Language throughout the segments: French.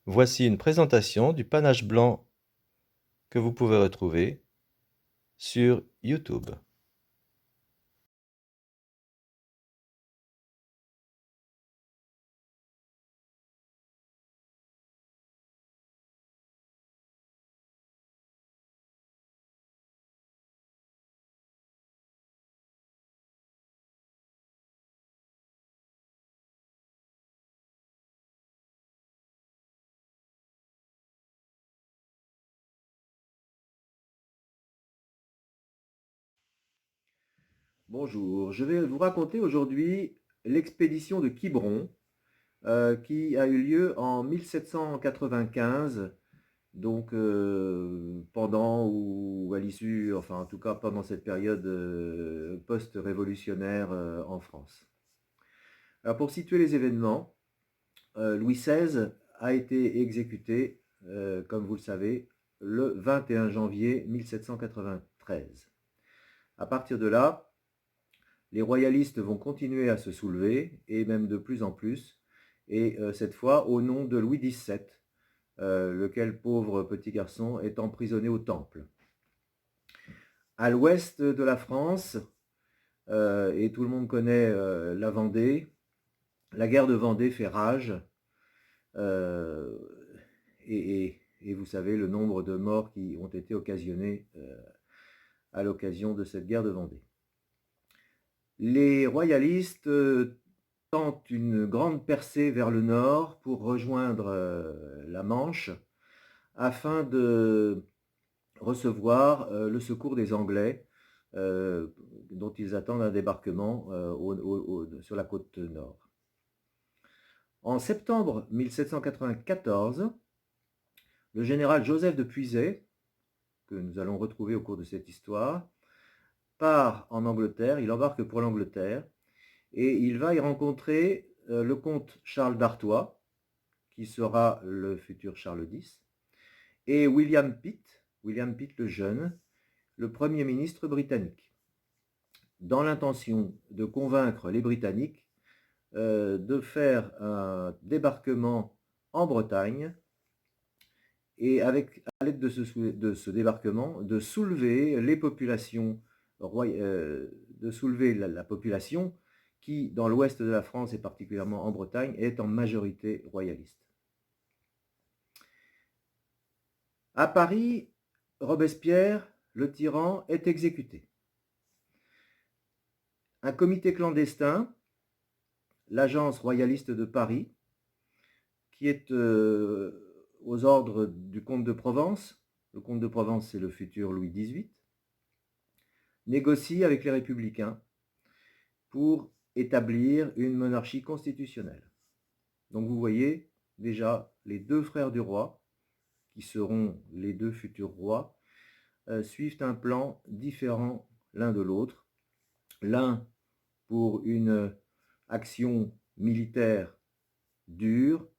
Voici une présentation du panache blanc que vous pouvez retrouver sur YouTube. Bonjour, je vais vous raconter aujourd'hui l'expédition de Quiberon qui a eu lieu en 1795, donc pendant ou à l'issue, enfin en tout cas pendant cette période post-révolutionnaire en France. Alors pour situer les événements, Louis XVI a été exécuté, comme vous le savez, le 21 janvier 1793. À partir de là, les royalistes vont continuer à se soulever, et même de plus en plus, et cette fois au nom de Louis XVII, lequel pauvre petit garçon est emprisonné au Temple. À l'ouest de la France, et tout le monde connaît la Vendée, la guerre de Vendée fait rage, euh, et vous savez le nombre de morts qui ont été occasionnés à l'occasion de cette guerre de Vendée. Les royalistes tentent une grande percée vers le nord pour rejoindre la Manche afin de recevoir le secours des Anglais euh, dont ils attendent un débarquement sur la côte nord. En septembre 1794, le général Joseph de Puiset, que nous allons retrouver au cours de cette histoire, part en Angleterre, il embarque pour l'Angleterre, et il va y rencontrer le comte Charles d'Artois, qui sera le futur Charles X, et William Pitt le jeune, le Premier ministre britannique, dans l'intention de convaincre les Britanniques de faire un débarquement en Bretagne, et avec, à l'aide de ce débarquement, de soulever les populations, de soulever la population qui, dans l'ouest de la France et particulièrement en Bretagne, est en majorité royaliste. À Paris, Robespierre, le tyran, est exécuté. Un comité clandestin, l'agence royaliste de Paris, qui est aux ordres du comte de Provence, le comte de Provence c'est le futur Louis XVIII, négocie avec les républicains pour établir une monarchie constitutionnelle. Donc vous voyez déjà les deux frères du roi, qui seront les deux futurs rois, suivent un plan différent l'un de l'autre. L'un pour une action militaire dure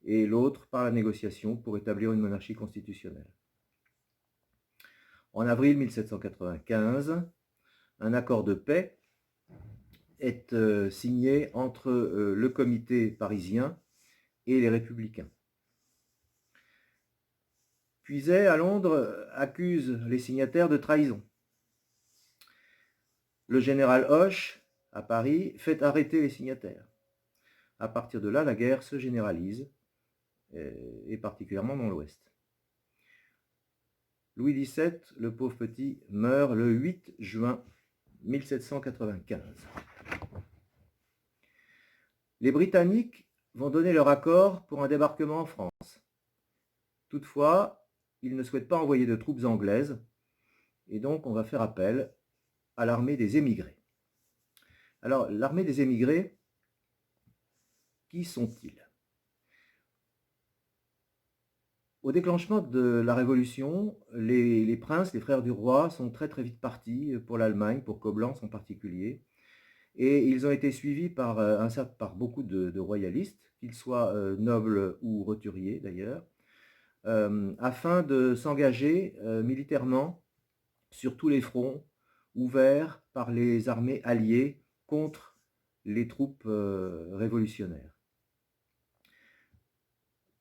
et l'autre par la négociation pour établir une monarchie constitutionnelle. En avril 1795, un accord de paix est signé entre le comité parisien et les républicains. Puiset, à Londres, accuse les signataires de trahison. Le général Hoche, à Paris, fait arrêter les signataires. À partir de là, la guerre se généralise, et particulièrement dans l'Ouest. Louis XVII, le pauvre petit, meurt le 8 juin 1795. Les Britanniques vont donner leur accord pour un débarquement en France. Toutefois, ils ne souhaitent pas envoyer de troupes anglaises, et donc on va faire appel à l'armée des émigrés. Alors, l'armée des émigrés, qui sont-ils? Au déclenchement de la Révolution, les princes, les frères du roi, sont très très vite partis pour l'Allemagne, pour Coblentz en particulier, et ils ont été suivis par beaucoup de royalistes, qu'ils soient nobles ou roturiers d'ailleurs, afin de s'engager militairement sur tous les fronts ouverts par les armées alliées contre les troupes révolutionnaires.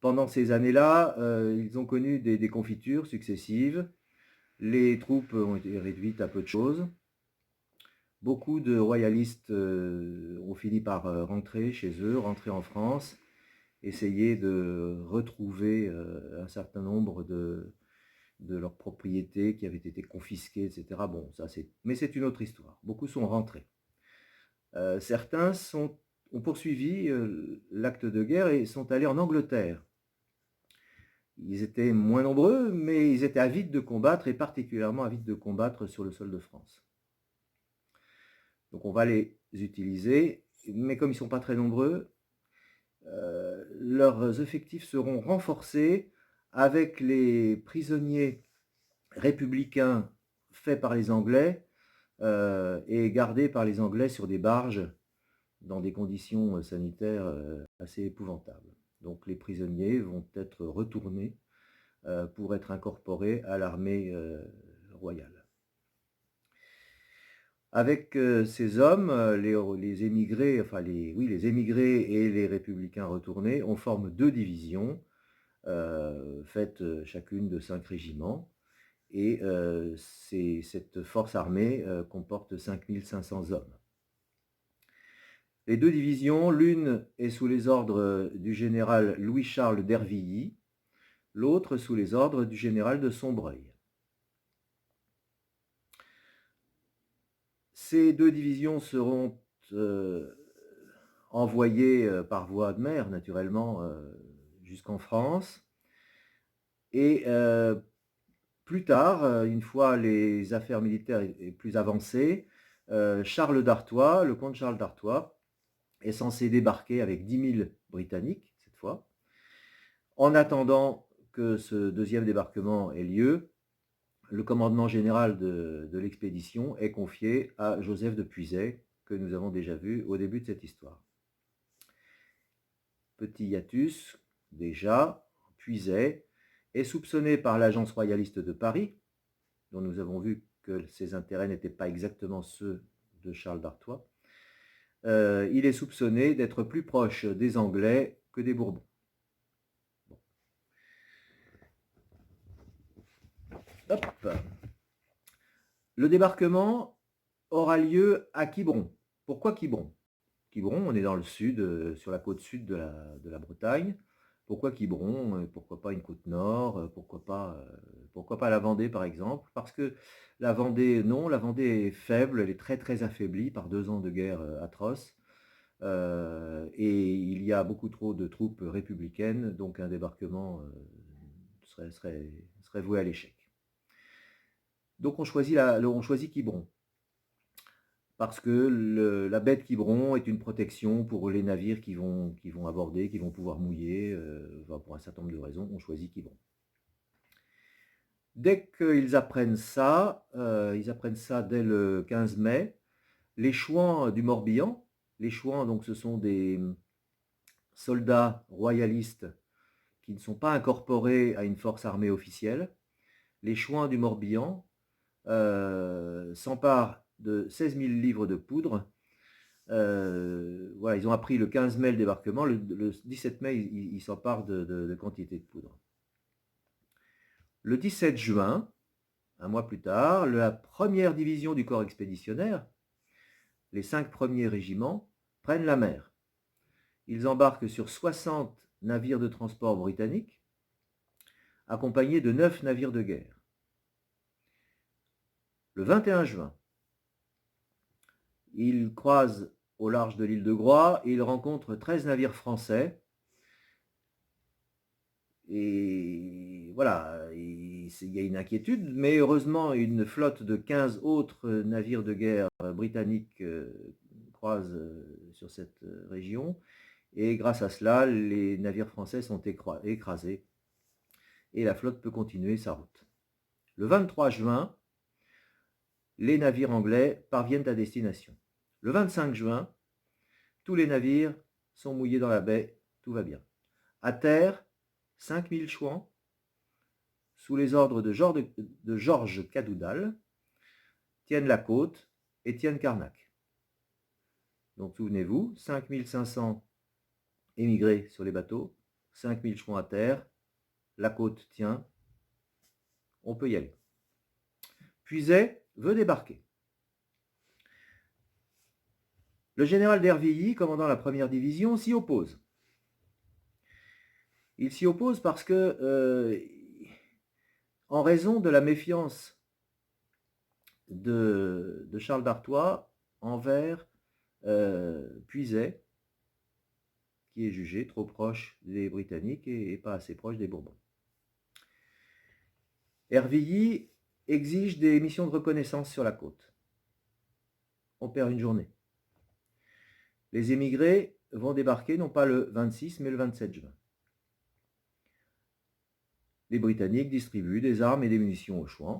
Pendant ces années-là, ils ont connu des déconfitures successives. Les troupes ont été réduites à peu de choses. Beaucoup de royalistes ont fini par rentrer chez eux, rentrer en France, essayer de retrouver un certain nombre de leurs propriétés qui avaient été confisquées, etc. Bon, mais c'est une autre histoire. Beaucoup sont rentrés. Certains ont poursuivi l'acte de guerre et sont allés en Angleterre. Ils étaient moins nombreux, mais ils étaient avides de combattre, et particulièrement avides de combattre sur le sol de France. Donc on va les utiliser, mais comme ils ne sont pas très nombreux, leurs effectifs seront renforcés avec les prisonniers républicains faits par les Anglais et gardés par les Anglais sur des barges dans des conditions sanitaires assez épouvantables. Donc les prisonniers vont être retournés pour être incorporés à l'armée royale. Avec ces hommes, les émigrés, enfin les émigrés et les républicains retournés, on forme 2 divisions, faites chacune de 5 régiments, et cette force armée comporte 5500 hommes. Les 2 divisions, l'une est sous les ordres du général Louis-Charles d'Hervilly, l'autre sous les ordres du général de Sombreuil. Ces 2 divisions seront envoyées par voie de mer, naturellement, jusqu'en France. Et plus tard, une fois les affaires militaires plus avancées, Charles d'Artois, le comte Charles d'Artois, est censé débarquer avec 10 000 Britanniques, cette fois. En attendant que ce deuxième débarquement ait lieu, le commandement général de l'expédition est confié à Joseph de Puiset, que nous avons déjà vu au début de cette histoire. Petit hiatus, déjà, Puiset est soupçonné par l'agence royaliste de Paris, dont nous avons vu que ses intérêts n'étaient pas exactement ceux de Charles d'Artois. Il est soupçonné d'être plus proche des Anglais que des Bourbons. Bon. Hop. Le débarquement aura lieu à Quiberon. Pourquoi Quiberon? Quiberon, on est dans le sud, sur la côte sud de la Bretagne. Pourquoi Quiberon? Pourquoi pas une côte nord? Pourquoi pas la Vendée, par exemple? Parce que la Vendée, non, la Vendée est faible, elle est très très affaiblie par 2 ans de guerre atroce. Et il y a beaucoup trop de troupes républicaines, donc un débarquement serait voué à l'échec. Donc on choisit Quiberon, parce que la baie de Quiberon est une protection pour les navires qui vont aborder, qui vont pouvoir mouiller, pour un certain nombre de raisons, on choisit Quiberon. Dès qu'ils apprennent ça, dès le 15 mai, les Chouans du Morbihan, les Chouans, donc ce sont des soldats royalistes qui ne sont pas incorporés à une force armée officielle, les Chouans du Morbihan s'emparent de 16 000 livres de poudre. Voilà, ils ont appris le 15 mai le débarquement, le 17 mai, ils s'emparent de quantité de poudre. Le 17 juin, un mois plus tard, la première division du corps expéditionnaire, les 5 premiers régiments, prennent la mer. Ils embarquent sur 60 navires de transport britanniques, accompagnés de 9 navires de guerre. Le 21 juin, ils croisent au large de l'île de Groix et ils rencontrent 13 navires français. Et voilà, il y a une inquiétude, mais heureusement, une flotte de 15 autres navires de guerre britanniques croise sur cette région. Et grâce à cela, les navires français sont écrasés et la flotte peut continuer sa route. Le 23 juin, les navires anglais parviennent à destination. Le 25 juin, tous les navires sont mouillés dans la baie, tout va bien. À terre, 5000 Chouans, sous les ordres de Georges Cadoudal, tiennent la côte et tiennent Carnac. Donc souvenez-vous, 5500 émigrés sur les bateaux, 5000 chouans à terre, la côte tient, on peut y aller. Puiset veut débarquer. Le général d'Hervilly, commandant la première division, s'y oppose. Il s'y oppose parce que, en raison de la méfiance de Charles d'Artois envers Puiset, qui est jugé trop proche des Britanniques et pas assez proche des Bourbons. Hervilly exige des missions de reconnaissance sur la côte. On perd une journée. Les émigrés vont débarquer non pas le 26 mais le 27 juin. Les Britanniques distribuent des armes et des munitions aux Chouans.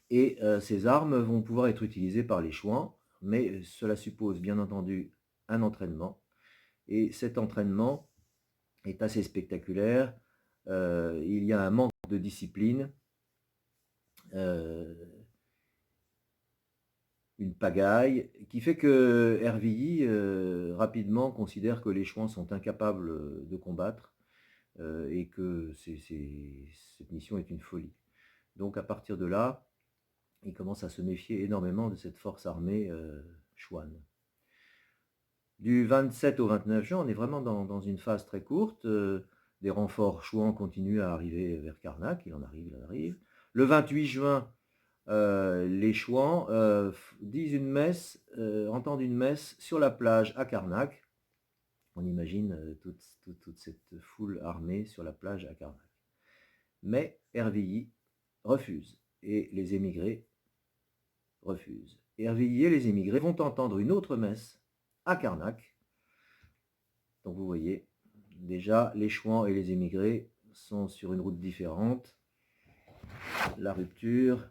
Et ces armes vont pouvoir être utilisées par les Chouans, mais cela suppose bien entendu un entraînement. Et cet entraînement est assez spectaculaire. Il y a un manque de discipline, une pagaille, qui fait que Hervilly rapidement considère que les Chouans sont incapables de combattre et que cette mission est une folie. Donc à partir de là, il commence à se méfier énormément de cette force armée chouane. Du 27 au 29 juin, on est vraiment dans une phase très courte. Des renforts chouans continuent à arriver vers Carnac, il en arrive. Le 28 juin, les Chouans disent une messe, entendent une messe sur la plage à Carnac. On imagine toute cette foule armée sur la plage à Carnac. Mais Hervilly refuse et les émigrés refusent. Hervilly et les émigrés vont entendre une autre messe à Carnac. Donc vous voyez, déjà les Chouans et les émigrés sont sur une route différente. La rupture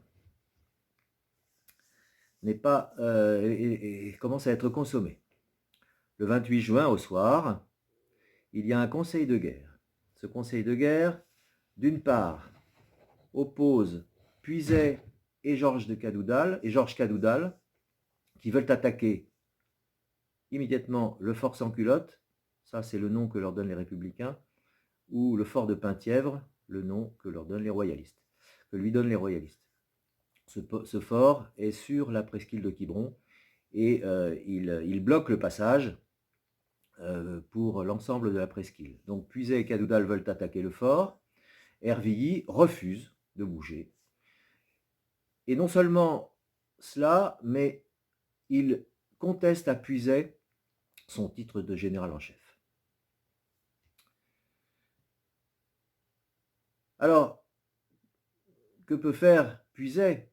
n'est pas et commence à être consommée. Le 28 juin au soir, il y a un conseil de guerre. Ce conseil de guerre, d'une part, oppose Puiset et Georges Cadoudal, qui veulent attaquer immédiatement le fort sans culotte, ça c'est le nom que leur donnent les républicains, ou le fort de Penthièvre, le nom que lui donnent les royalistes. Ce fort est sur la presqu'île de Quiberon et il bloque le passage pour l'ensemble de la presqu'île. Donc Puiset et Cadoudal veulent attaquer le fort, Hervilly refuse de bouger. Et non seulement cela, mais il conteste à Puiset son titre de général en chef. Alors, que peut faire Puiset?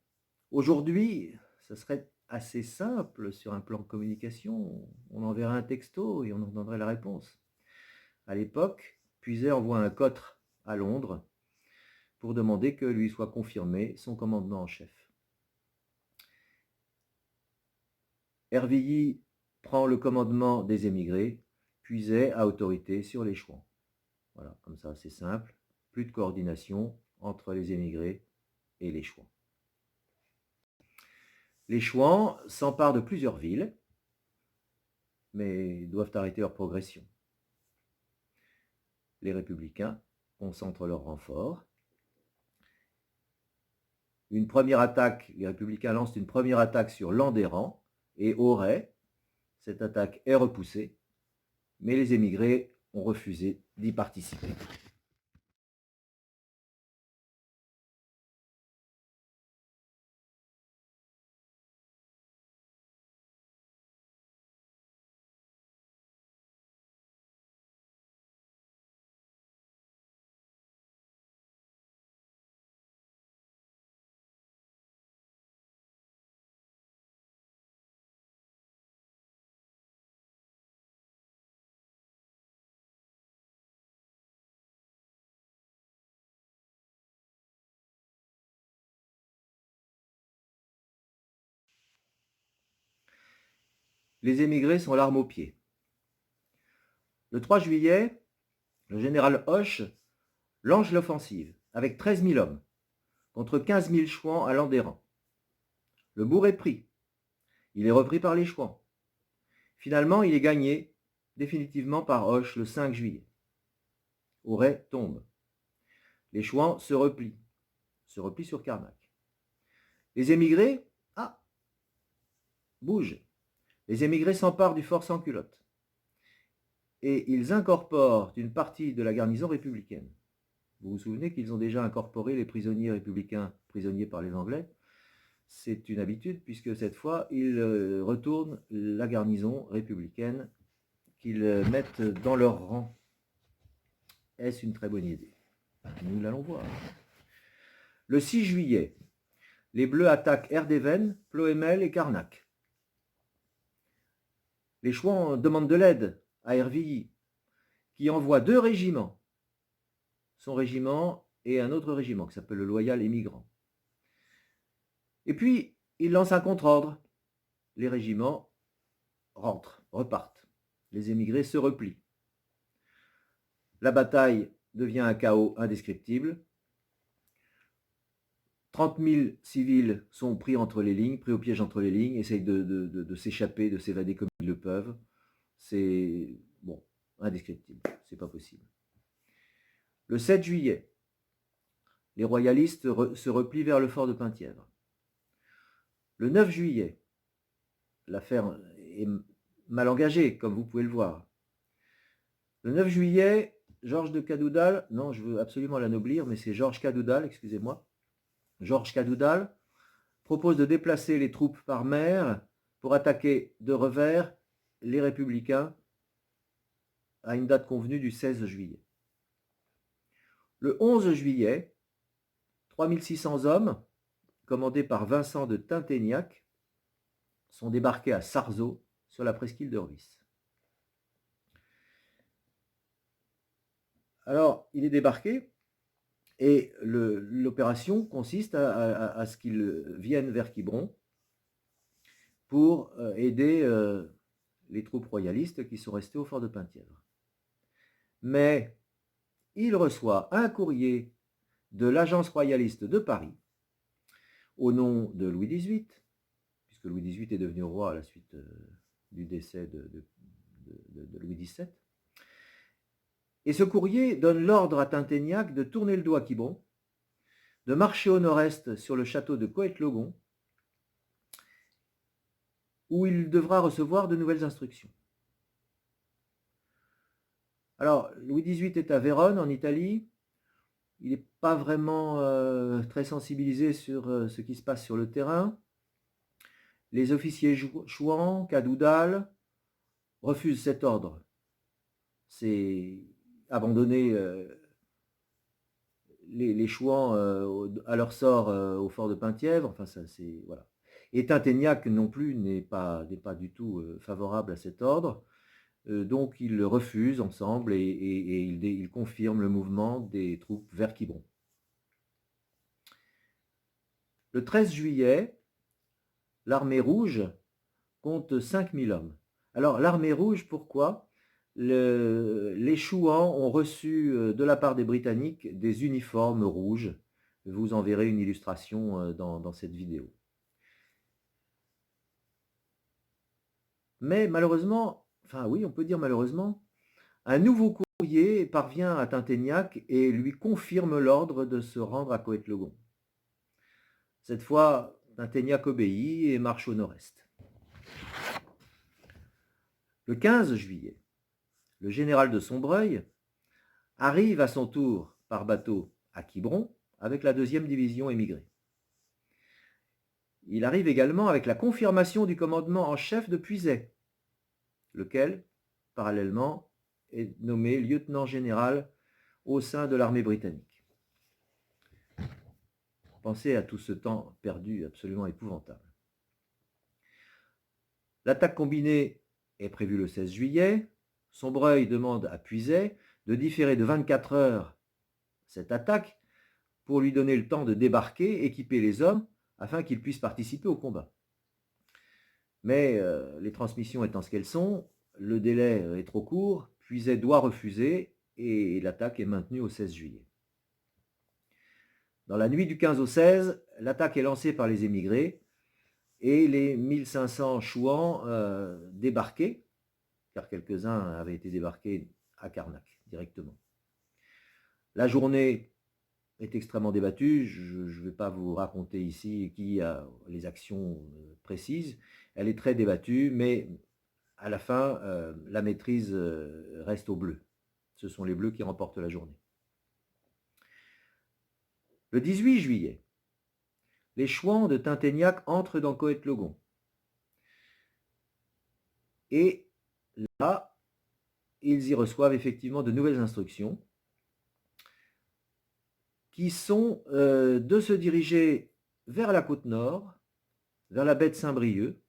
Aujourd'hui, ça serait assez simple sur un plan de communication. On enverrait un texto et on en donnerait la réponse. À l'époque, Puiset envoie un cotre à Londres pour demander que lui soit confirmé son commandement en chef. Hervilly prend le commandement des émigrés, Puiset a autorité sur les Chouans. Voilà, comme ça, c'est simple. Plus de coordination entre les émigrés et les Chouans. Les Chouans s'emparent de plusieurs villes, mais doivent arrêter leur progression. Les républicains concentrent leurs renforts. Les républicains lancent une première attaque sur Landerran et Auray. Cette attaque est repoussée, mais les émigrés ont refusé d'y participer. Les émigrés sont l'arme au pied. Le 3 juillet, le général Hoche lance l'offensive avec 13 000 hommes contre 15 000 Chouans à Landerran. Le bourg est pris. Il est repris par les Chouans. Finalement, il est gagné définitivement par Hoche le 5 juillet. Auray tombe. Les Chouans se replient sur Carnac. Les émigrés, bougent. Les émigrés s'emparent du fort sans culotte. Et ils incorporent une partie de la garnison républicaine. Vous vous souvenez qu'ils ont déjà incorporé les prisonniers républicains prisonniers par les Anglais. C'est une habitude puisque cette fois, ils retournent la garnison républicaine qu'ils mettent dans leur rang. Est-ce une très bonne idée? Nous l'allons voir. Le 6 juillet, les Bleus attaquent Erdeven, Ploemel et Carnac. Les Chouans demandent de l'aide à Hervilly, qui envoie 2 régiments, son régiment et un autre régiment qui s'appelle le Loyal Émigrant. Et puis, il lance un contre-ordre. Les régiments repartent. Les émigrés se replient. La bataille devient un chaos indescriptible. 30 000 civils sont pris entre les lignes, pris au piège entre les lignes, essayent de s'échapper, de s'évader comme ils le peuvent. C'est indescriptible, c'est pas possible. Le 7 juillet, les royalistes se replient vers le fort de Penthièvre. Le 9 juillet, l'affaire est mal engagée, comme vous pouvez le voir. Le 9 juillet, Georges de Cadoudal, non, je veux absolument l'anoblir, mais c'est Georges Cadoudal, excusez-moi. Georges Cadoudal propose de déplacer les troupes par mer pour attaquer de revers les républicains à une date convenue du 16 juillet. Le 11 juillet, 3600 hommes, commandés par Vincent de Tinténiac, sont débarqués à Sarzeau, sur la presqu'île de Rhuys. Alors, il est débarqué, et l'opération consiste à ce qu'ils viennent vers Quiberon pour aider les troupes royalistes qui sont restées au fort de Penthièvre. Mais il reçoit un courrier de l'agence royaliste de Paris au nom de Louis XVIII, puisque Louis XVIII est devenu roi à la suite du décès de Louis XVII. Et ce courrier donne l'ordre à Tinténiac de tourner le dos à Quiberon, de marcher au nord-est sur le château de Coët-Logon, où il devra recevoir de nouvelles instructions. Alors, Louis XVIII est à Vérone, en Italie. Il n'est pas vraiment très sensibilisé sur ce qui se passe sur le terrain. Les officiers Chouans, Cadoudal, refusent cet ordre. C'est abandonner les Chouans à leur sort au fort de Penthièvre. Enfin, ça, c'est voilà. Et Tinténiac non plus n'est pas du tout favorable à cet ordre. Donc ils refusent ensemble et ils confirment le mouvement des troupes vers Quiberon. Le 13 juillet, l'armée rouge compte 5000 hommes. Alors l'armée rouge, pourquoi? Les Chouans ont reçu de la part des Britanniques des uniformes rouges. Vous en verrez une illustration dans cette vidéo. Mais malheureusement, enfin oui, on peut dire malheureusement, un nouveau courrier parvient à Tinténiac et lui confirme l'ordre de se rendre à Coët-Logon. Cette fois, Tinténiac obéit et marche au nord-est. Le 15 juillet, le général de Sombreuil arrive à son tour par bateau à Quiberon avec la 2e division émigrée. Il arrive également avec la confirmation du commandement en chef de Puiset, lequel, parallèlement, est nommé lieutenant général au sein de l'armée britannique. Pensez à tout ce temps perdu absolument épouvantable. L'attaque combinée est prévue le 16 juillet. Sombreuil demande à Puiset de différer de 24 heures cette attaque pour lui donner le temps de débarquer, équiper les hommes, afin qu'ils puissent participer au combat. Mais les transmissions étant ce qu'elles sont, le délai est trop court, Puiset doit refuser et l'attaque est maintenue au 16 juillet. Dans la nuit du 15 au 16, l'attaque est lancée par les émigrés et les 1500 Chouans débarqués car quelques-uns avaient été débarqués à Karnak directement. La journée est extrêmement débattue, je ne vais pas vous raconter ici qui a les actions précises, elle est très débattue, mais à la fin, la maîtrise reste aux Bleus. Ce sont les Bleus qui remportent la journée. Le 18 juillet, les Chouans de Tinténiac entrent dans Coët-Logon. Et là, ils y reçoivent effectivement de nouvelles instructions qui sont de se diriger vers la côte nord, vers la baie de Saint-Brieuc,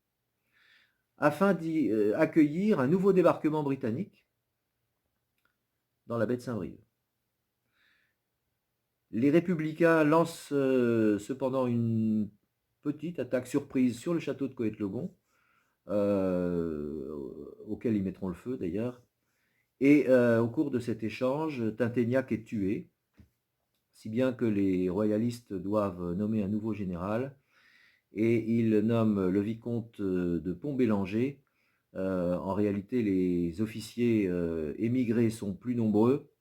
afin d'y accueillir un nouveau débarquement britannique dans la baie de Saint-Brieuc. Les républicains lancent cependant une petite attaque surprise sur le château de Coët-Logon, auquel ils mettront le feu d'ailleurs. Et au cours de cet échange, Tinténiac est tué, si bien que les royalistes doivent nommer un nouveau général, et ils nomment le vicomte de Pont-Bélanger. En réalité, les officiers émigrés sont plus nombreux,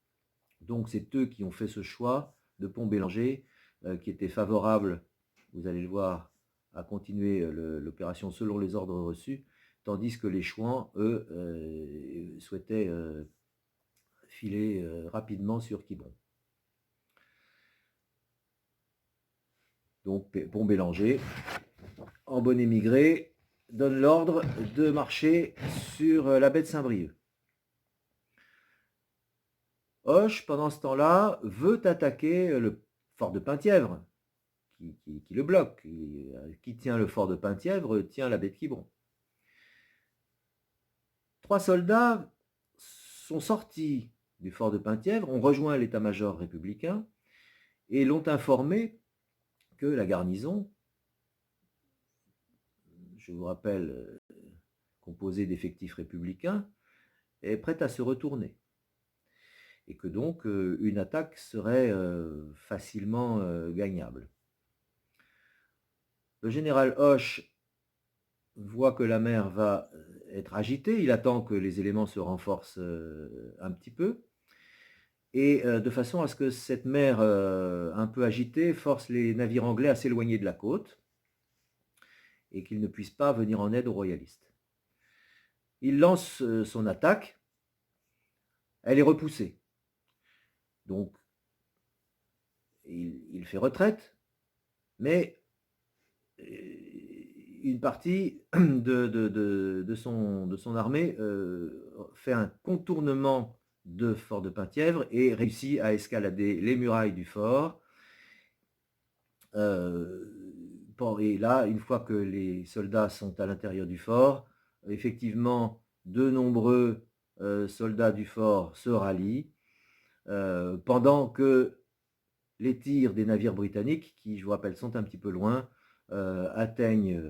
donc c'est eux qui ont fait ce choix de Pont-Bélanger, qui était favorable, vous allez le voir, à continuer l'opération selon les ordres reçus, tandis que les Chouans, eux, souhaitaient filer rapidement sur Quiberon. Donc Pont-Bélanger, en bon émigré, donne l'ordre de marcher sur la baie de Saint-Brieuc. Hoche, pendant ce temps-là, veut attaquer le fort de Penthièvre, qui le bloque. Qui tient le fort de Penthièvre tient la baie de Quiberon. 3 soldats sont sortis du fort de Penthièvre, ont rejoint l'état-major républicain et l'ont informé que la garnison, je vous rappelle, composée d'effectifs républicains, est prête à se retourner. Et que donc une attaque serait facilement gagnable. Le général Hoche voit que la mer va être agitée, il attend que les éléments se renforcent un petit peu, et de façon à ce que cette mer un peu agitée force les navires anglais à s'éloigner de la côte, et qu'ils ne puissent pas venir en aide aux royalistes. Il lance son attaque, elle est repoussée. Donc, il fait retraite, mais une partie de son armée fait un contournement de fort de Penthièvre et réussit à escalader les murailles du fort. Et là, une fois que les soldats sont à l'intérieur du fort, effectivement, de nombreux soldats du fort se rallient, pendant que les tirs des navires britanniques, qui, je vous rappelle, sont un petit peu loin, atteignent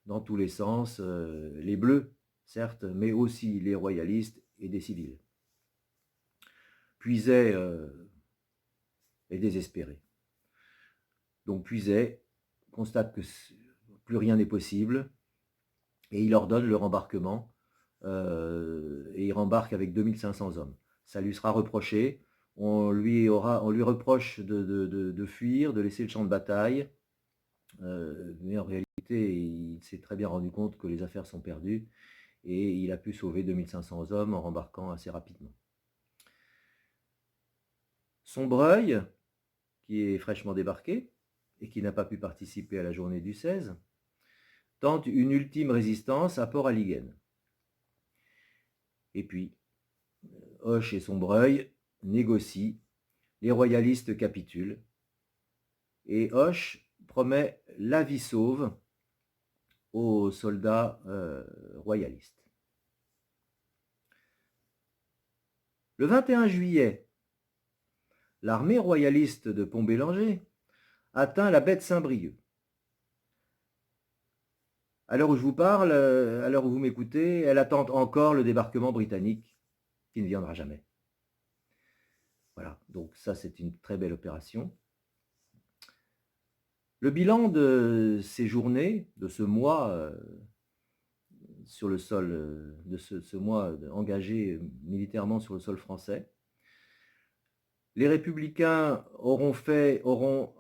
dans tous les sens les Bleus, certes, mais aussi les royalistes et des civils. Puiset est désespéré. Donc Puiset constate que plus rien n'est possible et il ordonne le rembarquement et il rembarque avec 2500 hommes. Ça lui sera reproché, on lui reproche de fuir, de laisser le champ de bataille, mais en réalité il s'est très bien rendu compte que les affaires sont perdues et il a pu sauver 2500 hommes en rembarquant assez rapidement. Sombreuil, qui est fraîchement débarqué et qui n'a pas pu participer à la journée du 16, tente une ultime résistance à Port-Alliguen. Et puis, Hoche et Sombreuil négocient, les royalistes capitulent, et Hoche promet la vie sauve aux soldats royalistes. Le 21 juillet, l'armée royaliste de Pont-Bélanger atteint la baie de Saint-Brieuc. À l'heure où je vous parle, à l'heure où vous m'écoutez, elle attend encore le débarquement britannique qui ne viendra jamais. Voilà, donc ça c'est une très belle opération. Le bilan de ces journées, de ce mois, sur le sol de ce mois engagé militairement sur le sol français. Les républicains auront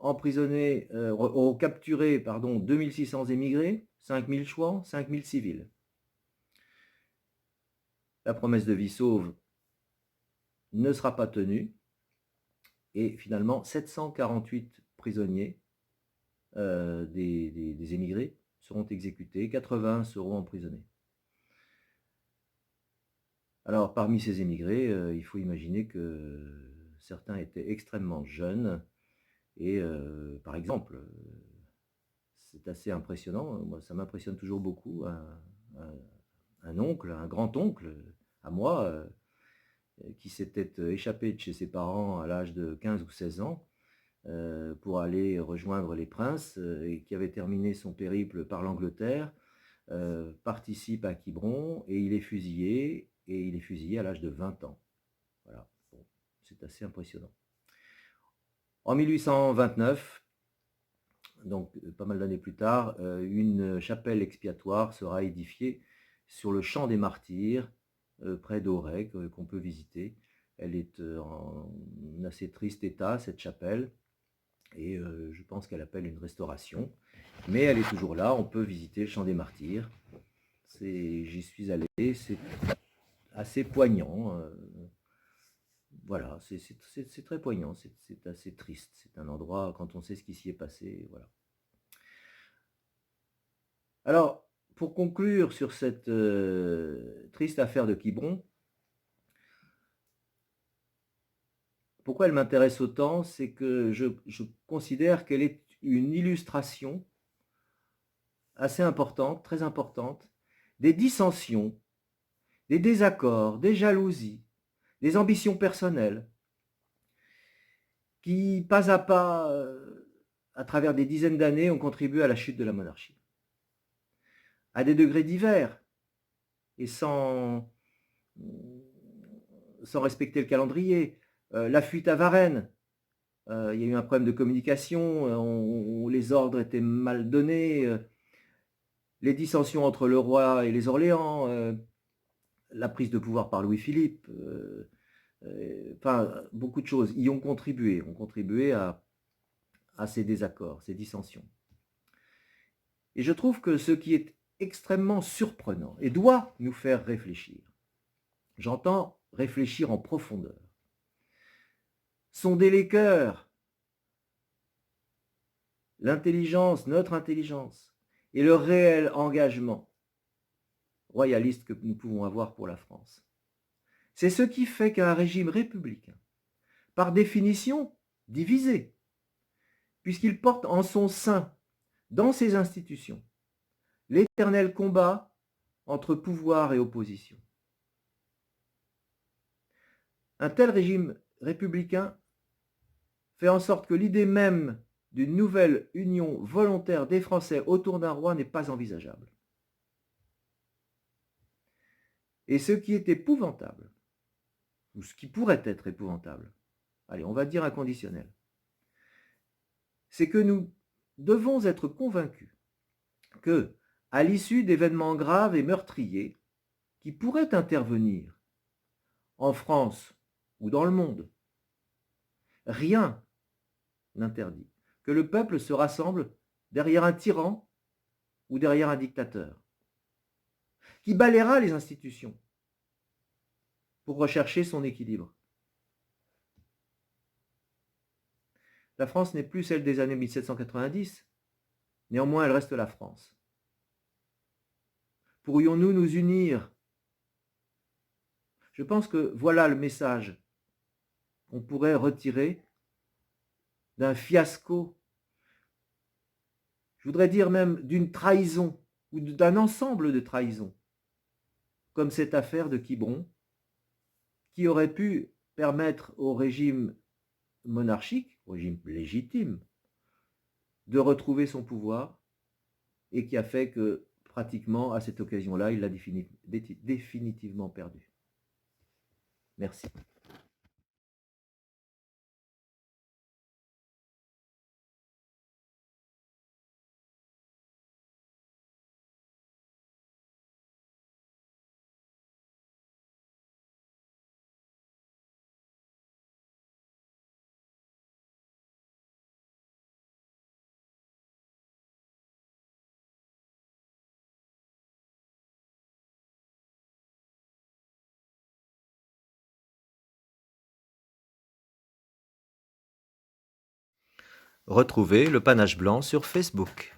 emprisonné, auront capturé, 2600 émigrés, 5000 chouans, 5000 civils. La promesse de vie sauve ne sera pas tenue et finalement 748 prisonniers des émigrés seront exécutés, 80 seront emprisonnés. Alors parmi ces émigrés, il faut imaginer que certains étaient extrêmement jeunes et par exemple, c'est assez impressionnant, moi ça m'impressionne toujours beaucoup, un oncle, un grand-oncle à moi, qui s'était échappé de chez ses parents à l'âge de 15 ou 16 ans pour aller rejoindre les princes et qui avait terminé son périple par l'Angleterre, participe à Quiberon et il est fusillé à l'âge de 20 ans. Voilà, bon, c'est assez impressionnant. En 1829, donc pas mal d'années plus tard, une chapelle expiatoire sera édifiée sur le champ des martyrs, près d'Auray, qu'on peut visiter. Elle est en assez triste état, cette chapelle, et je pense qu'elle appelle une restauration. Mais elle est toujours là, on peut visiter le champ des martyrs. J'y suis allé, c'est assez poignant. Voilà, c'est très poignant, c'est assez triste. C'est un endroit, quand on sait ce qui s'y est passé, voilà. Alors, pour conclure sur cette triste affaire de Quiberon, pourquoi elle m'intéresse autant, c'est que je considère qu'elle est une illustration assez importante, très importante, des dissensions, des désaccords, des jalousies, des ambitions personnelles, qui, pas à pas, à travers des dizaines d'années, ont contribué à la chute de la monarchie. À des degrés divers, et sans respecter le calendrier. La fuite à Varennes, il y a eu un problème de communication, où les ordres étaient mal donnés, les dissensions entre le roi et les Orléans, la prise de pouvoir par Louis-Philippe, enfin, beaucoup de choses y ont contribué à ces désaccords, ces dissensions. Et je trouve que ce qui est extrêmement surprenant et doit nous faire réfléchir, j'entends réfléchir en profondeur, sonder les cœurs, l'intelligence, notre intelligence et le réel engagement royaliste que nous pouvons avoir pour la France. C'est ce qui fait qu'un régime républicain, par définition divisé, puisqu'il porte en son sein, dans ses institutions, l'éternel combat entre pouvoir et opposition. Un tel régime républicain fait en sorte que l'idée même d'une nouvelle union volontaire des Français autour d'un roi n'est pas envisageable. Et ce qui est épouvantable, ou ce qui pourrait être épouvantable, allez, on va dire inconditionnel, c'est que nous devons être convaincus que, à l'issue d'événements graves et meurtriers qui pourraient intervenir en France ou dans le monde, rien n'interdit que le peuple se rassemble derrière un tyran ou derrière un dictateur, qui balayera les institutions pour rechercher son équilibre. La France n'est plus celle des années 1790, néanmoins elle reste la France. Pourrions-nous nous unir? Je pense que voilà le message qu'on pourrait retirer d'un fiasco, je voudrais dire même d'une trahison, ou d'un ensemble de trahisons, comme cette affaire de Quiberon, qui aurait pu permettre au régime monarchique, au régime légitime, de retrouver son pouvoir, et qui a fait que, pratiquement, à cette occasion-là, il l'a définitivement perdu. Merci. Retrouvez le panache blanc sur Facebook.